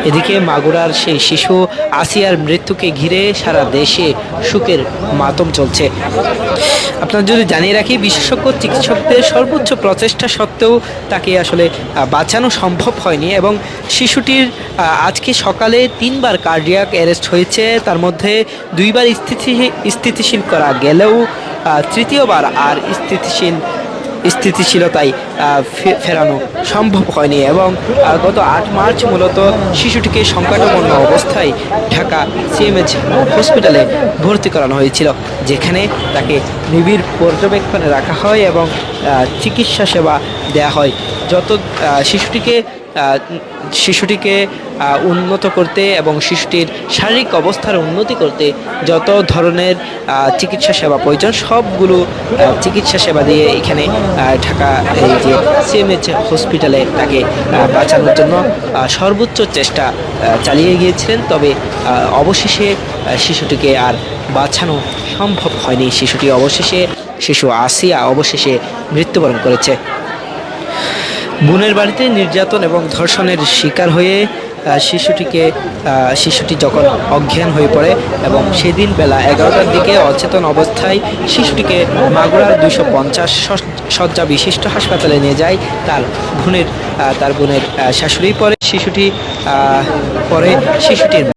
এদিকে মাগুরার সেই শিশু আসিয়ার মৃত্যুকে ঘিরে সারা দেশে শোকের মাতম চলছে। আপনার যদি জানিয়ে রাখি, বিশেষজ্ঞ চিকিৎসকদের সর্বোচ্চ প্রচেষ্টা সত্ত্বেও তাকে আসলে বাঁচানো সম্ভব হয়নি এবং শিশুটির আজকে সকালে 3বার কার্ডিয়াক অ্যারেস্ট হয়েছে। তার মধ্যে 2বার স্থিতিশীল করা গেলেও তৃতীয়বার আর স্থিতিশীলতায় ফেরানো সম্ভব হয়নি এবং গত 8 মার্চ মূলত শিশুটিকে সংকটাপন্ন অবস্থায় ঢাকা সিএমএইচ হসপিটালে ভর্তি করানো হয়েছিল, যেখানে তাকে নিবিড় পর্যবেক্ষণে রাখা হয় এবং চিকিৎসা সেবা দেয়া হয়। যত শিশুটিকে উন্নত করতে এবং শিশুটির শারীরিক অবস্থার উন্নতি করতে যত ধরনের চিকিৎসা সেবা প্রয়োজন, সবগুলো চিকিৎসা সেবা দিয়ে এখানে ঢাকা এই যে সিএমএইচ হসপিটালে তাকে বাঁচানোর জন্য সর্বোচ্চ চেষ্টা চালিয়ে গিয়েছিলেন। তবে অবশেষে শিশুটিকে আর বাঁচানো সম্ভব হয়নি। শিশু আসিয়া অবশেষে মৃত্যুবরণ করেছে। বোনের বাড়িতে নির্যাতন এবং ধর্ষণের শিকার হয়ে শিশুটি যখন অজ্ঞান হয়ে পড়ে এবং সেদিন বেলা 11টার দিকে অচেতন অবস্থায় শিশুটিকে মাগুরার 250 শয্যা বিশিষ্ট হাসপাতালে নিয়ে যায় তার বোনের শাশুড়ি। পরে শিশুটির